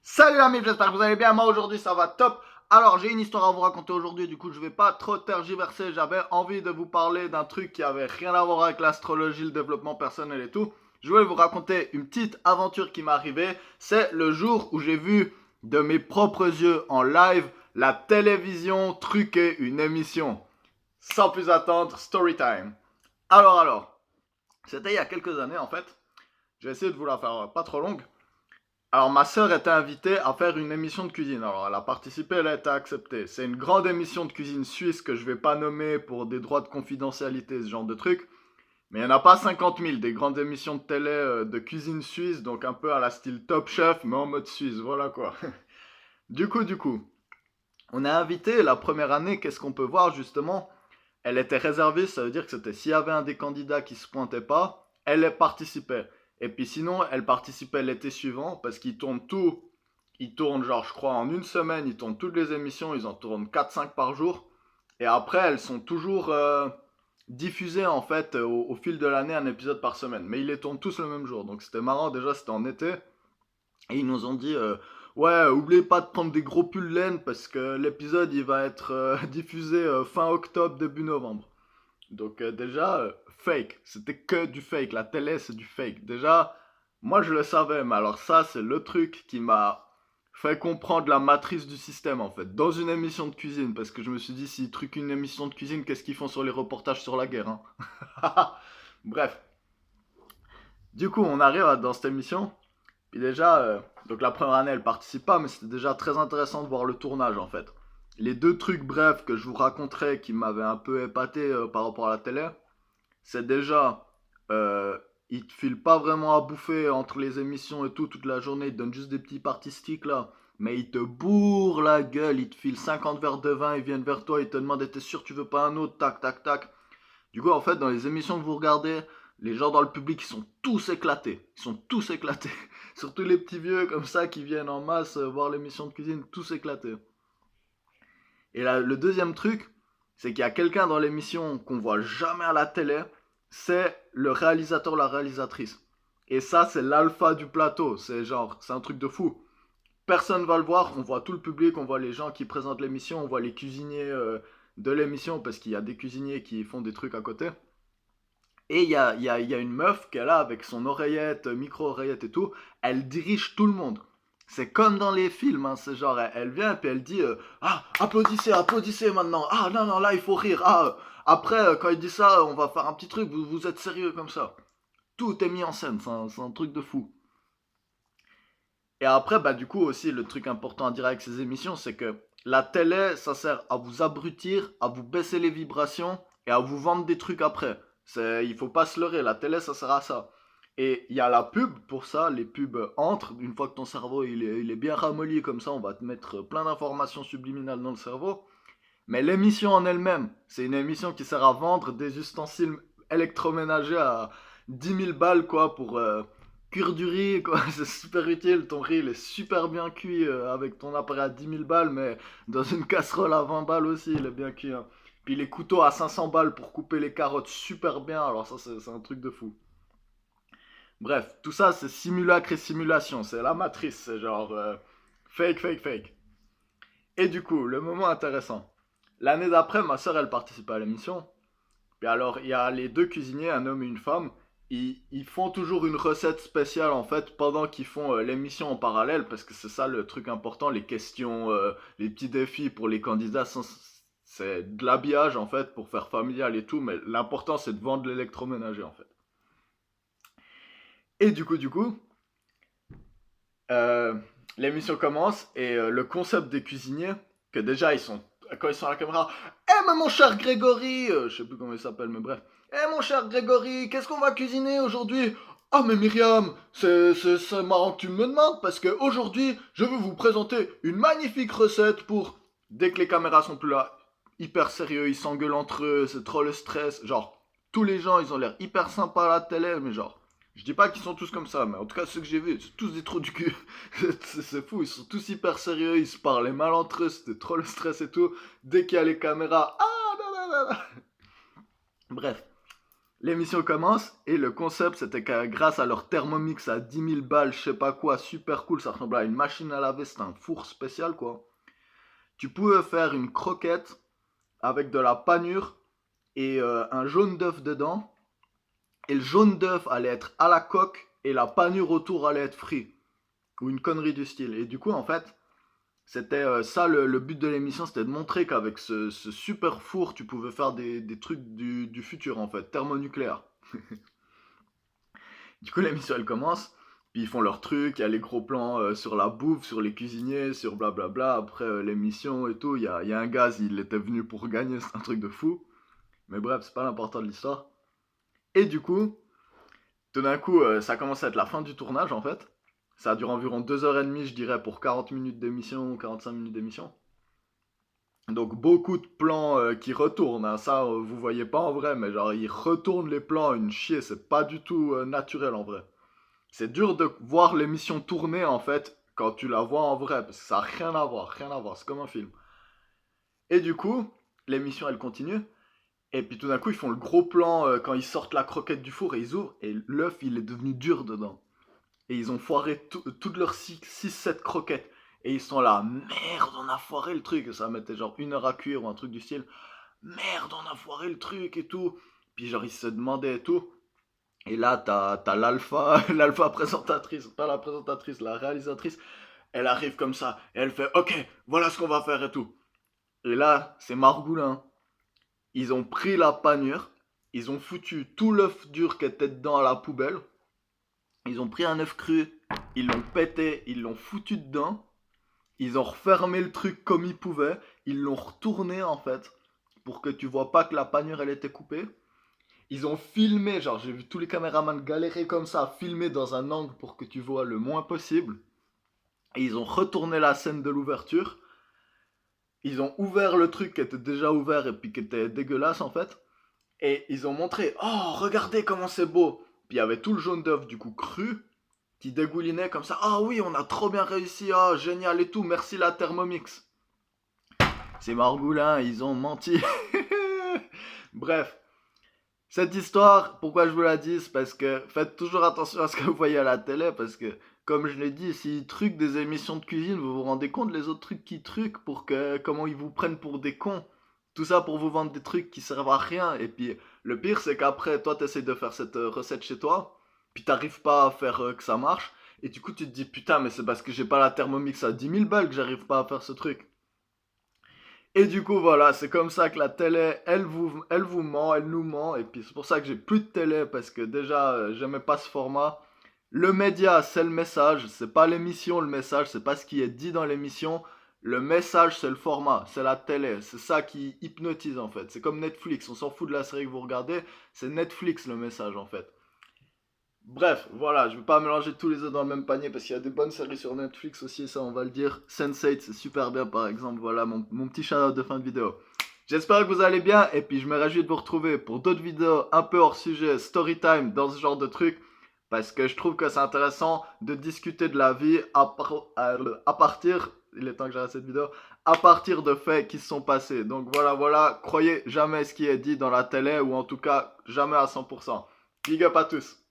Salut amis, j'espère que vous allez bien. Moi aujourd'hui ça va top. Alors j'ai une histoire à vous raconter aujourd'hui, du coup je vais pas trop tergiverser. J'avais envie de vous parler d'un truc qui avait rien à voir avec l'astrologie, le développement personnel et tout. Je voulais vous raconter une petite aventure qui m'est arrivée. C'est le jour où j'ai vu de mes propres yeux en live la télévision truquer une émission. Sans plus attendre, story time. Alors, c'était il y a quelques années en fait. Je vais essayer de vous la faire pas trop longue. Alors, ma sœur était invitée à faire une émission de cuisine. Alors, elle a participé, elle a été acceptée. C'est une grande émission de cuisine suisse que je vais pas nommer pour des droits de confidentialité, ce genre de truc. Mais il n'y en a pas 50 000, des grandes émissions de télé de cuisine suisse, donc un peu à la style Top Chef, mais en mode suisse, voilà quoi. Du coup, on a invité la première année, qu'est-ce qu'on peut voir justement? Elle était réservée, ça veut dire que c'était s'il y avait un des candidats qui se pointait pas, elle participait. Et puis sinon, elle participait l'été suivant parce qu'ils tournent tout. Ils tournent genre, je crois, en une semaine, ils tournent toutes les émissions, ils en tournent 4-5 par jour. Et après, elles sont toujours diffusées en fait au fil de l'année, un épisode par semaine. Mais ils les tournent tous le même jour. Donc c'était marrant, déjà c'était en été. Et ils nous ont dit, ouais, oubliez pas de prendre des gros pulls laine parce que l'épisode il va être diffusé fin octobre, début novembre. Donc déjà, fake. C'était que du fake. La télé, c'est du fake. Déjà, moi je le savais, mais alors ça, c'est le truc qui m'a fait comprendre la matrice du système en fait. Dans une émission de cuisine, parce que je me suis dit, s'ils truquent une émission de cuisine, qu'est-ce qu'ils font sur les reportages sur la guerre, hein? Bref. Du coup, on arrive dans cette émission. Puis déjà, donc la première année, elle participe pas, mais c'était déjà très intéressant de voir le tournage en fait. Les deux trucs brefs que je vous raconterai qui m'avaient un peu épaté par rapport à la télé, c'est déjà, ils te filent pas vraiment à bouffer entre les émissions et tout toute la journée, ils te donnent juste des petits partistiques là, mais ils te bourrent la gueule, ils te filent 50 verres de vin, ils viennent vers toi, ils te demandent, t'es sûr tu veux pas un autre, tac tac tac. Du coup, en fait, dans les émissions que vous regardez, les gens dans le public, ils sont tous éclatés. Ils sont tous éclatés. Surtout les petits vieux comme ça qui viennent en masse voir l'émission de cuisine, tous éclatés. Et là, le deuxième truc, c'est qu'il y a quelqu'un dans l'émission qu'on voit jamais à la télé, c'est le réalisateur, la réalisatrice. Et ça, c'est l'alpha du plateau. C'est genre, c'est un truc de fou. Personne va le voir. On voit tout le public, on voit les gens qui présentent l'émission, on voit les cuisiniers de l'émission parce qu'il y a des cuisiniers qui font des trucs à côté. Et il y a une meuf qui est là avec son oreillette, micro-oreillette et tout. Elle dirige tout le monde. C'est comme dans les films, hein, c'est genre, elle vient et puis elle dit ah, applaudissez, applaudissez maintenant. Ah, non, non, là, il faut rire. Ah, après, quand il dit ça, on va faire un petit truc, vous êtes sérieux comme ça. Tout est mis en scène, c'est un truc de fou. Et après, bah, du coup, aussi, le truc important à dire avec ces émissions, c'est que la télé, ça sert à vous abrutir, à vous baisser les vibrations et à vous vendre des trucs après. Il faut pas se leurrer, la télé, ça sert à ça. Et il y a la pub pour ça, les pubs entrent, une fois que ton cerveau il est bien ramolli comme ça, on va te mettre plein d'informations subliminales dans le cerveau. Mais l'émission en elle-même, c'est une émission qui sert à vendre des ustensiles électroménagers à 10 000 balles, quoi, pour cuire du riz, quoi. C'est super utile. Ton riz, il est super bien cuit avec ton appareil à 10 000 balles, mais dans une casserole à 20 balles aussi, il est bien cuit, hein. Puis les couteaux à 500 balles pour couper les carottes super bien. Alors, ça, c'est un truc de fou. Bref, tout ça, c'est simulacre et simulation. C'est la matrice. C'est genre fake, fake, fake. Et du coup, le moment intéressant. L'année d'après, ma soeur, elle participe à l'émission. Puis alors, il y a les deux cuisiniers, un homme et une femme. Ils font toujours une recette spéciale, en fait, pendant qu'ils font l'émission en parallèle, parce que c'est ça le truc important, les questions, les petits défis pour les candidats. C'est de l'habillage, en fait, pour faire familial et tout, mais l'important, c'est de vendre l'électroménager, en fait. Et du coup, euh, l'émission commence et le concept des cuisiniers, que déjà ils sont, quand ils sont à la caméra, eh mais mon cher Grégory, je sais plus comment il s'appelle, mais bref, eh mon cher Grégory, qu'est-ce qu'on va cuisiner aujourd'hui? Ah mais Myriam, c'est marrant que tu me demandes parce que aujourd'hui je veux vous présenter une magnifique recette pour, dès que les caméras sont plus là, hyper sérieux, ils s'engueulent entre eux, c'est trop le stress, genre tous les gens ils ont l'air hyper sympas à la télé, mais genre je dis pas qu'ils sont tous comme ça, mais en tout cas ceux que j'ai vus, c'est tous des trous du cul. C'est fou, ils sont tous hyper sérieux, ils se parlaient mal entre eux, c'était trop le stress et tout. Dès qu'il y a les caméras, ah non non non non. Bref, L'émission commence et le concept c'était que grâce à leur Thermomix à 10 000 balles, je sais pas quoi, super cool, ça ressemblait à une machine à laver, c'était un four spécial quoi. Tu pouvais faire une croquette avec de la panure et un jaune d'œuf dedans. Et le jaune d'œuf allait être à la coque et la panure autour allait être frite. Ou une connerie du style. Et du coup, en fait, c'était ça le but de l'émission, c'était de montrer qu'avec ce super four, tu pouvais faire des trucs du futur, en fait, thermonucléaire. Du coup, l'émission, elle commence. Puis ils font leur truc, il y a les gros plans sur la bouffe, sur les cuisiniers, sur blablabla. Après l'émission et tout, il y a un gaz, il était venu pour gagner, c'est un truc de fou. Mais bref, c'est pas l'important de l'histoire. Et du coup, tout d'un coup, ça commence à être la fin du tournage en fait. Ça dure environ 2h30, je dirais, pour 40 minutes d'émission ou 45 minutes d'émission. Donc beaucoup de plans qui retournent, hein. Ça vous voyez pas en vrai, mais genre ils retournent les plans une chier, c'est pas du tout naturel en vrai. C'est dur de voir l'émission tourner en fait quand tu la vois en vrai, parce que ça a rien à voir, rien à voir, c'est comme un film. Et du coup, l'émission elle continue, et puis tout d'un coup ils font le gros plan quand ils sortent la croquette du four et ils ouvrent, et l'œuf il est devenu dur dedans. Et ils ont foiré toutes leurs 6-7 croquettes. Et ils sont là, merde, on a foiré le truc. Ça mettait genre 1 heure à cuire ou un truc du style. Merde, on a foiré le truc et tout. Puis genre, ils se demandaient et tout. Et là, t'as l'alpha, l'alpha présentatrice, pas la présentatrice, la réalisatrice. Elle arrive comme ça. Et elle fait, ok, voilà ce qu'on va faire et tout. Et là, c'est Margoulin. Ils ont pris la panure. Ils ont foutu tout l'œuf dur qui était dedans à la poubelle. Ils ont pris un œuf cru, ils l'ont pété, ils l'ont foutu dedans, ils ont refermé le truc comme ils pouvaient, ils l'ont retourné en fait, pour que tu vois pas que la panure elle était coupée. Ils ont filmé, genre j'ai vu tous les caméramans galérer comme ça, filmer dans un angle pour que tu vois le moins possible. Et ils ont retourné la scène de l'ouverture. Ils ont ouvert le truc qui était déjà ouvert et puis qui était dégueulasse en fait. Et ils ont montré, oh regardez comment c'est beau. Puis il y avait tout le jaune d'œuf du coup cru qui dégoulinait comme ça. Ah oui, on a trop bien réussi, ah génial et tout, merci la Thermomix. Ces margoulins, ils ont menti. Bref, cette histoire, pourquoi je vous la dis, c'est parce que faites toujours attention à ce que vous voyez à la télé, parce que, comme je l'ai dit, s'ils truquent des émissions de cuisine, vous vous rendez compte les autres trucs qu'ils truquent pour que, comment ils vous prennent pour des cons. Tout ça pour vous vendre des trucs qui servent à rien. Et puis, le pire, c'est qu'après, toi, t'essayes de faire cette recette chez toi, puis t'arrives pas à faire que ça marche. Et du coup, tu te dis, putain, mais c'est parce que j'ai pas la Thermomix à 10 000 balles que j'arrive pas à faire ce truc. Et du coup, voilà, c'est comme ça que la télé, elle vous ment, elle nous ment. Et puis c'est pour ça que j'ai plus de télé, parce que déjà, j'aimais pas ce format. Le média, c'est le message, c'est pas l'émission, le message, c'est pas ce qui est dit dans l'émission. Le message, c'est le format, c'est la télé, c'est ça qui hypnotise en fait. C'est comme Netflix, on s'en fout de la série que vous regardez, c'est Netflix le message en fait. Bref, voilà, je vais pas mélanger tous les œufs dans le même panier parce qu'il y a des bonnes séries sur Netflix aussi, ça on va le dire. Sense8, c'est super bien par exemple, voilà mon petit shout de fin de vidéo. J'espère que vous allez bien et puis je me réjouis de vous retrouver pour d'autres vidéos un peu hors sujet, story time, dans ce genre de trucs. Parce que je trouve que c'est intéressant de discuter de la vie à partir, il est temps que j'arrête cette vidéo, à partir de faits qui se sont passés. Donc voilà, croyez jamais ce qui est dit dans la télé ou en tout cas jamais à 100%. Big up à tous.